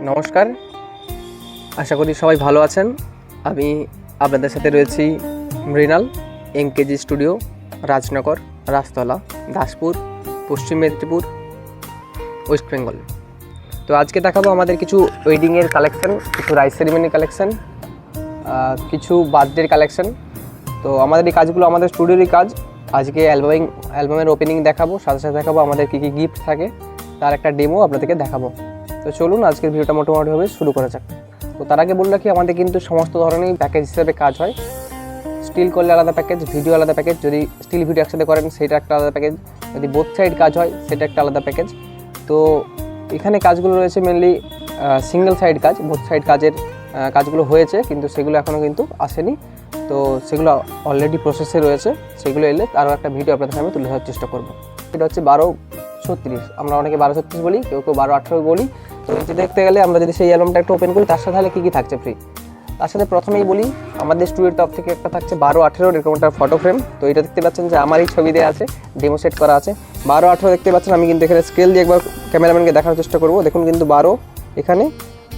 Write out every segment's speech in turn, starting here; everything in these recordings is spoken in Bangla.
নমস্কার, আশা করি সবাই ভালো আছেন। আমি আপনাদের সাথে রয়েছি মৃণাল, এমকেজি স্টুডিও, রাজনগর, রাজতলা, দাসপুর, পশ্চিম মেদিনীপুর, ওয়েস্ট বেঙ্গল। তো আজকে দেখাবো আমাদের কিছু ওয়েডিংয়ের কালেকশান, কিছু রাইস সেরিমনি কালেকশান, কিছু বার্থডের কালেকশান। তো আমাদের এই কাজগুলো আমাদের স্টুডিওরই কাজ। আজকে অ্যালবামের ওপেনিং দেখাবো, সাথে সাথে দেখাবো আমাদের কী কী গিফট থাকে, তার একটা ডেমো আপনাদেরকে দেখাবো। তো চলুন আজকের ভিডিওটা মোটামুটিভাবে শুরু করা যাক। তো তার আগে বললো কি, আমাদের কিন্তু সমস্ত ধরনেরই প্যাকেজ হিসেবে কাজ হয়। স্টিল করলে আলাদা প্যাকেজ, ভিডিও আলাদা প্যাকেজ, যদি স্টিল ভিডিও একসাথে করেন সেটা একটা আলাদা প্যাকেজ, যদি বোথ সাইড কাজ হয় সেটা একটা আলাদা প্যাকেজ। তো এখানে কাজগুলো রয়েছে মেনলি সিঙ্গেল সাইড কাজ, বোথ সাইড কাজের কাজগুলো হয়েছে কিন্তু সেগুলো এখনও কিন্তু আসেনি। তো সেগুলো অলরেডি প্রসেসে রয়েছে, সেগুলো এলে আরও একটা ভিডিও আপনাদের সামনে তুলে ধরার চেষ্টা করবো। এটা হচ্ছে 1236, আমরা অনেকে 1236 বলি, কেউ কেউ 1218 বলি। তো এটা দেখতে গেলে আমরা যদি সেই অ্যালবামটা একটু ওপেন করি, তার সাথে তাহলে কী কী থাকছে ফ্রি। তার সাথে প্রথমেই বলি, আমাদের স্টুডিওর তরফ থেকে একটা থাকছে 1218 এরকম একটা ফটো ফ্রেম। তো এটা দেখতে পাচ্ছেন যে আমারই ছবি দেওয়া আছে, ডেমো সেট করা আছে। 1218 দেখতে পাচ্ছেন, আমি কিন্তু এখানে স্কেল দিয়ে একবার ক্যামেরাম্যানকে দেখানোর চেষ্টা করবো। দেখুন কিন্তু 12 এখানে,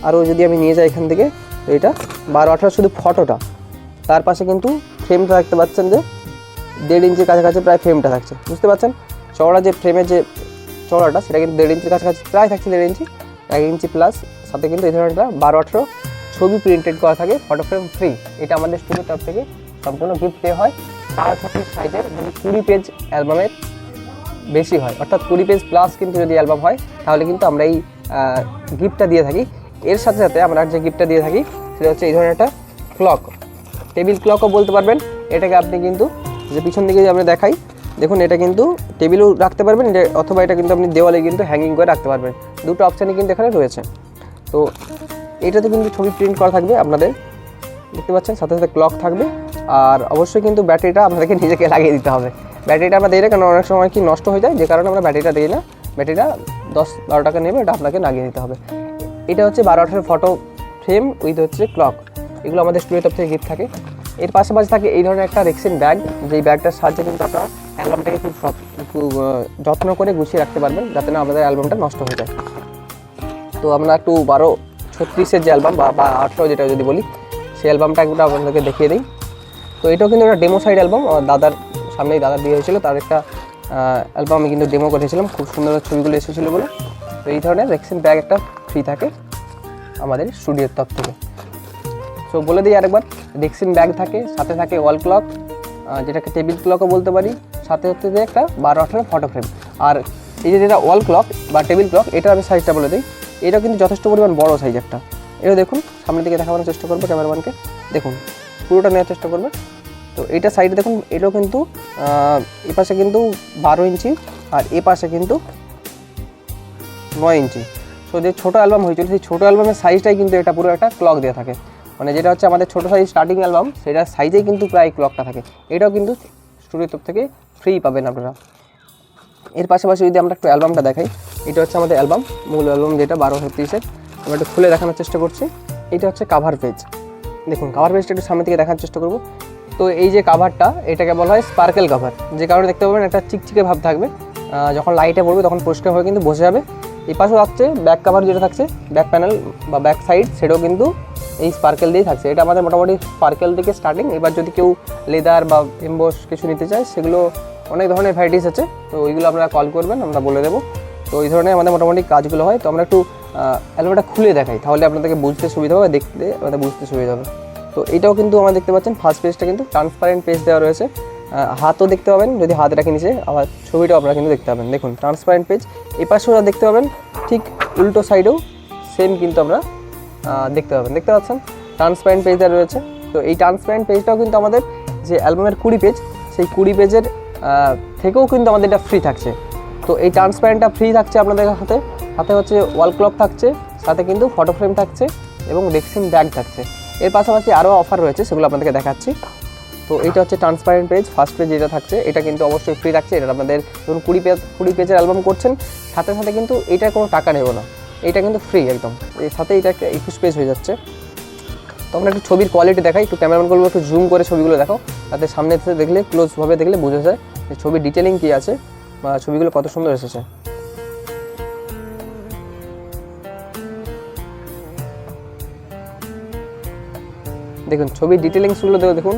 আরও যদি আমি নিয়ে যাই এখান থেকে, তো এটা 1218 শুধু ফটোটা। তার পাশে কিন্তু ফ্রেমটা দেখতে পাচ্ছেন যে 1.5 ইঞ্চির কাছাকাছি প্রায় ফ্রেমটা থাকছে, বুঝতে পারছেন। চওড়া যে ফ্রেমের যে চওড়াটা, সেটা কিন্তু 1.5 ইঞ্চির কাছাকাছি প্রায় থাকছে, 1.5 ইঞ্চি, 1 ইঞ্চি প্লাস। সাথে কিন্তু এই ধরনের 1218 ছবি প্রিন্টেড করা থাকে, ফটো ফ্রেম ফ্রি। এটা আমাদের স্টুডিওর তরফ থেকে সম্পূর্ণ গিফট দেওয়া হয়। 36 সাইজের, যদি 20 পেজ অ্যালবামের বেশি হয়, অর্থাৎ 20 পেজ প্লাস কিন্তু যদি অ্যালবাম হয়, তাহলে কিন্তু আমরা এই গিফটটা দিয়ে থাকি। এর সাথে সাথে আমরা যে গিফটটা দিয়ে থাকি সেটা হচ্ছে এই ধরনের একটা ক্লক, টেবিল ক্লকও বলতে পারবেন। এটাকে আপনি কিন্তু যে পিছন দিকে যে আমরা দেখাই, দেখুন এটা কিন্তু টেবিলেও রাখতে পারবেন, অথবা এটা কিন্তু আপনি দেওয়ালে কিন্তু হ্যাঙ্গিং করে রাখতে পারবেন। দুটো অপশানই কিন্তু এখানে রয়েছে। তো এটাতে কিন্তু ছবি প্রিন্ট করা থাকবে আপনাদের, দেখতে পাচ্ছেন। সাথে সাথে ক্লক থাকবে, আর অবশ্যই কিন্তু ব্যাটারিটা আপনাদেরকে নিজেকে লাগিয়ে দিতে হবে। ব্যাটারিটা আমরা দিই না, কারণ অনেক সময় কি নষ্ট হয়ে যায়, যে কারণে আমরা ব্যাটারিটা দিই না। ব্যাটারিটা 10-12 টাকা নেবে, এটা আপনাকে লাগিয়ে দিতে হবে। এটা হচ্ছে 1218 ফটো ফ্রেম উইথ হচ্ছে ক্লক, এগুলো আমাদের স্টুডিওর তরফ থেকে গিফট থাকে। এর পাশাপাশি থাকে এই ধরনের একটা রেক্সিন ব্যাগ, যেই ব্যাগটার সাহায্যে কিন্তু আপনারা অ্যালবামটাকে খুব যত্ন করে গুছিয়ে রাখতে পারবেন, যাতে না আমাদের অ্যালবামটা নষ্ট হয়ে যায়। তো আমরা একটু 1236-এর যে অ্যালবাম বা 18 যেটা যদি বলি, সেই অ্যালবামটা একটু আপনাদেরকে দেখিয়ে দিই। তো এটাও কিন্তু একটা ডেমো সাইড অ্যালবাম, দাদার সামনেই দাদার দিয়ে হয়েছিল, তার একটা অ্যালবাম আমি কিন্তু ডেমো করেছিলাম, খুব সুন্দর ছবিগুলো এসেছিলো বলে। তো এই ধরনের রেক্সিন ব্যাগ একটা ফ্রি থাকে আমাদের স্টুডিওর তরফ থেকে। তো বলে দিই আরেকবার, রেক্সিন ব্যাগ থাকে, সাথে থাকে ওয়াল ক্লক, যেটাকে টেবিল ক্লকও বলতে পারি, সাথে হচ্ছে যে একটা 1218 ফটো ফ্রেম। আর এই যে যেটা ওয়াল ক্লক বা টেবিল ক্লক, এটার আমি সাইজটা বলে দিই। এটা কিন্তু যথেষ্ট পরিমাণ বড় সাইজ একটা। এটা দেখুন, সামনের দিকে দেখানোর চেষ্টা করবো ক্যামেরাম্যানকে, দেখুন পুরোটা নেওয়ার চেষ্টা করবে। তো এটা সাইডে দেখুন, এটাও কিন্তু এ পাশে কিন্তু 12 ইঞ্চি, আর এ পাশে কিন্তু 9 ইঞ্চি। সো যে ছোটো অ্যালবাম হয়েছিল, সেই ছোটো অ্যালবামের সাইজটাই কিন্তু এটা পুরো একটা ক্লক দেওয়া থাকে, মানে যেটা হচ্ছে আমাদের ছোটো সাইজ স্টার্টিং অ্যালবাম, সেটার সাইজেই কিন্তু প্রায় ক্লকটা থাকে। এটাও কিন্তু স্টুডিওর তরফ থেকে ফ্রি পাবেন আপনারা। এর পাশাপাশি যদি আমরা একটু অ্যালবামটা দেখাই, এটা হচ্ছে আমাদের অ্যালবাম, মূল অ্যালবাম যেটা 1236-এর। আমরা একটু খুলে দেখানোর চেষ্টা করছি। এটা হচ্ছে কাভার পেজ, দেখুন কাভার পেজটা একটু সামনে থেকে দেখার চেষ্টা করব। তো এই যে কাভারটা, এটাকে বলা হয় স্পার্কেল কাভার, যে কারণে দেখতে পাবেন একটা চিকচিকে ভাব থাকবে, যখন লাইটে পড়বে তখন পরিষ্কার হয়ে কিন্তু বসে যাবে। এই পাশেও থাকছে ব্যাক কাভার, যেটা থাকছে ব্যাক প্যানেল বা ব্যাক সাইড, সেটাও কিন্তু এই স্পার্কেল দিয়েই থাকছে। এটা আমাদের মোটামুটি স্পার্কেল থেকে স্টার্টিং। এবার যদি কেউ লেদার বা এমবস কিছু নিতে চায়, সেগুলো অনেক ধরনের ভ্যারাইটিস আছে, তো ওইগুলো আপনারা কল করবেন, আমরা বলে দেবো। তো এই ধরনের আমাদের মোটামুটি কাজগুলো হয়। তো আমরা একটু অ্যালবামটা খুলে দেখাই, তাহলে আপনাদেরকে বুঝতে সুবিধা হবে, দেখতে আমাদের বুঝতে সুবিধা হবে। তো এটাও কিন্তু আমরা দেখতে পাচ্ছেন, ফার্স্ট পেজটা কিন্তু ট্রান্সপারেন্ট পেজ দেওয়া রয়েছে, হাতও দেখতে পাবেন যদি হাত রাখি নিচে, আবার ছবিটাও আপনারা কিন্তু দেখতে পাবেন। দেখুন ট্রান্সপারেন্ট পেজ, এই পাশেও দেখতে পাবেন, ঠিক উল্টো সাইডেও সেম কিন্তু আমরা দেখতে পাচ্ছেন ট্রান্সপারেন্ট পেজ দেওয়া রয়েছে। তো এই ট্রান্সপারেন্ট পেজটাও কিন্তু আমাদের যে অ্যালবামের 20 পেজ, সেই 20 পেজের থেকেও কিন্তু আমাদের এটা ফ্রি থাকছে। তো এই ট্রান্সপারেন্টটা ফ্রি থাকছে আপনাদের হাতে, হাতে হচ্ছে ওয়াল ক্লক থাকছে, সাথে কিন্তু ফটো ফ্রেম থাকছে এবং রেক্সিন ব্যাগ থাকছে। এর পাশাপাশি আরও অফার রয়েছে, সেগুলো আপনাদেরকে দেখাচ্ছি। তো এটা হচ্ছে ট্রান্সপারেন্ট পেজ, ফার্স্ট পেজ যেটা থাকছে, এটা কিন্তু অবশ্যই ফ্রি থাকছে। এটা আপনাদের ধরুন 20 পেজের অ্যালবাম করছেন, সাথে সাথে কিন্তু এটার কোনো টাকা নেব না, এটা কিন্তু ফ্রি একদম। এর সাথে এটা 21 পেজ হয়ে যাচ্ছে। তো আমরা একটু ছবির কোয়ালিটি দেখাই, একটু ক্যামেরাম্যান করবো, একটু জুম করে ছবিগুলো দেখো, তাতে সামনে থেকে দেখলে, ক্লোজভাবে দেখলে বোঝা যায় যে ছবির ডিটেলিং কী আছে বা ছবিগুলো কত সুন্দর এসেছে। দেখুন ছবির ডিটেলিংসগুলো দেখুন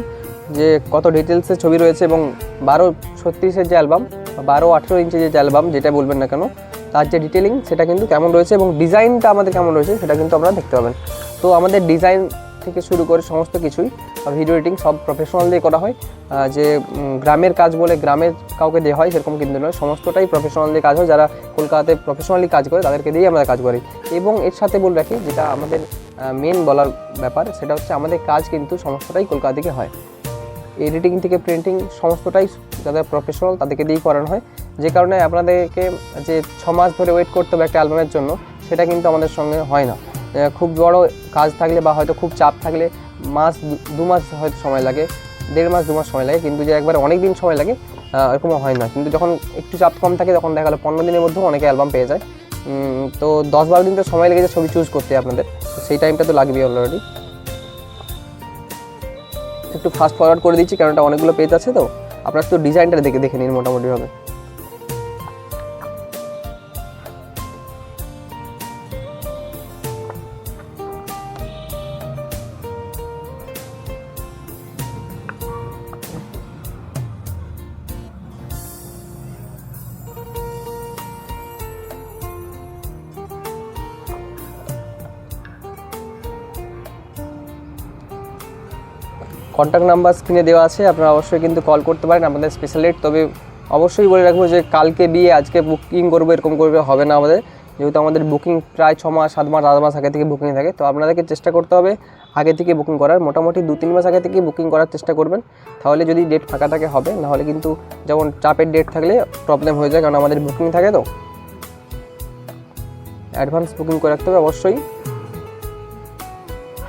যে কত ডিটেলসের ছবি রয়েছে, এবং 12-36-এর যে অ্যালবাম, 12-18 ইঞ্চের যে অ্যালবাম যেটা বলবেন না কেন, তার যে ডিটেলিং সেটা কিন্তু কেমন রয়েছে এবং ডিজাইনটা আমাদের কেমন রয়েছে সেটা কিন্তু আপনারা দেখতে পাবেন। তো আমাদের ডিজাইন থেকে শুরু করে সমস্ত কিছুই ভিডিও এডিটিং সব প্রফেশনাল দিয়ে করা হয়। যে গ্রামের কাজ বলে গ্রামের কাউকে দেওয়া হয় সেরকম কিন্তু নয়, সমস্তটাই প্রফেশনাল দিয়ে কাজ হয়। যারা কলকাতাতে প্রফেশনালি কাজ করে তাদেরকে দিয়েই আমরা কাজ করি। এবং এর সাথে বলে রাখি, যেটা আমাদের মেন বলার ব্যাপার, সেটা হচ্ছে আমাদের কাজ কিন্তু সমস্তটাই কলকাতা থেকে হয়। এডিটিং থেকে প্রিন্টিং সমস্তটাই যারা প্রফেশনাল তাদেরকে দিয়েই করানো হয়। যে কারণে আপনাদেরকে যে 6 মাস ধরে ওয়েট করতে হবে একটা অ্যালবামের জন্য, সেটা কিন্তু আমাদের সঙ্গে হয় না। খুব বড় কাজ থাকলে বা হয়তো খুব চাপ থাকলে দু মাস হয়তো সময় লাগে, 1.5 মাস 2 মাস সময় লাগে, কিন্তু যে একবারে অনেক দিন সময় লাগে এরকমও হয় না। কিন্তু যখন একটু চাপ কম থাকে তখন দেখা গেলো 15 দিনের মধ্যেও অনেকে অ্যালবাম পেয়ে যায়। তো 10-12 দিন তো সময় লেগে যায় ছবি চুজ করতে আপনাদের, তো সেই টাইমটা তো লাগবেই অলরেডি। একটু ফাস্ট ফরওয়ার্ড করে দিচ্ছি কারণ এটা অনেকগুলো পেজ আছে, তো আপনারা একটু ডিজাইনটা দেখে নিন মোটামুটিভাবে। কন্ট্যাক্ট নাম্বার স্ক্রিনে দেওয়া আছে, আপনারা অবশ্যই কিন্তু কল করতে পারেন আমাদের স্পেশাল রেট। তবে অবশ্যই বলে রাখবো যে কালকে বিয়ে আজকে বুকিং করবো এরকম করবে হবে না আমাদের, যেহেতু আমাদের বুকিং প্রায় 6 মাস 7 মাস 8 মাস আগে থেকে বুকিং থাকে। তো আপনাদেরকে চেষ্টা করতে হবে আগে থেকে বুকিং করার, মোটামুটি 2-3 মাস আগে থেকে বুকিং করার চেষ্টা করবেন, তাহলে যদি ডেট ফাঁকা থাকে হবে, নাহলে কিন্তু যেমন চাপের ডেট থাকলে প্রবলেম হয়ে যায়, কারণ আমাদের বুকিং থাকে। তো অ্যাডভান্স বুকিং করে রাখতে হবে অবশ্যই।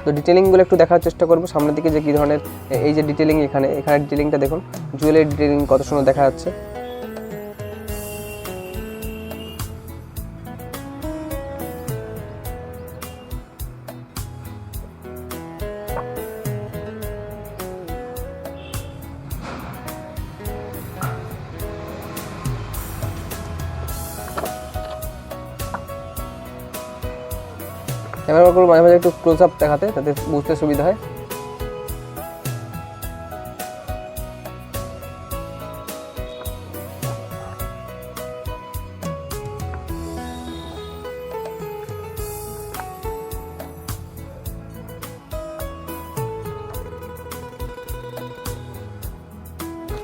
তো ডিটেলিংগুলো একটু দেখার চেষ্টা করবো সামনের দিকে যে কী ধরনের, এই যে ডিটেলিং এখানে ডিটেলিংটা দেখুন, জুয়েলারি ডিটেলিং কত সুন্দর দেখা যাচ্ছে। ক্যামেরা করে মাঝে মাঝে একটু ক্লোজ আপ দেখাতে, তাতে বুঝতে সুবিধা হয়।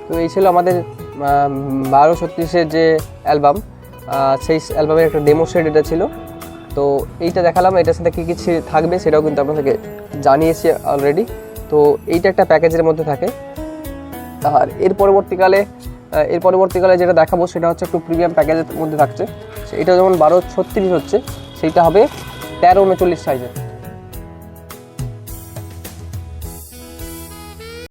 তো এই ছিল আমাদের 12-36-এর যে অ্যালবাম, সেই অ্যালবামের একটা ডেমো সেট এটা ছিল। তো এইটা দেখালাম, এটার সাথে কী কী থাকবে সেটাও কিন্তু আপনাদেরকে জানিয়েছি অলরেডি। তো এইটা একটা প্যাকেজের মধ্যে থাকে। আর এর পরবর্তীকালে যেটা দেখাবো সেটা হচ্ছে একটু প্রিমিয়াম প্যাকেজের মধ্যে থাকছে। এটা যেমন 12-36 হচ্ছে, সেইটা হবে 13-39 সাইজের।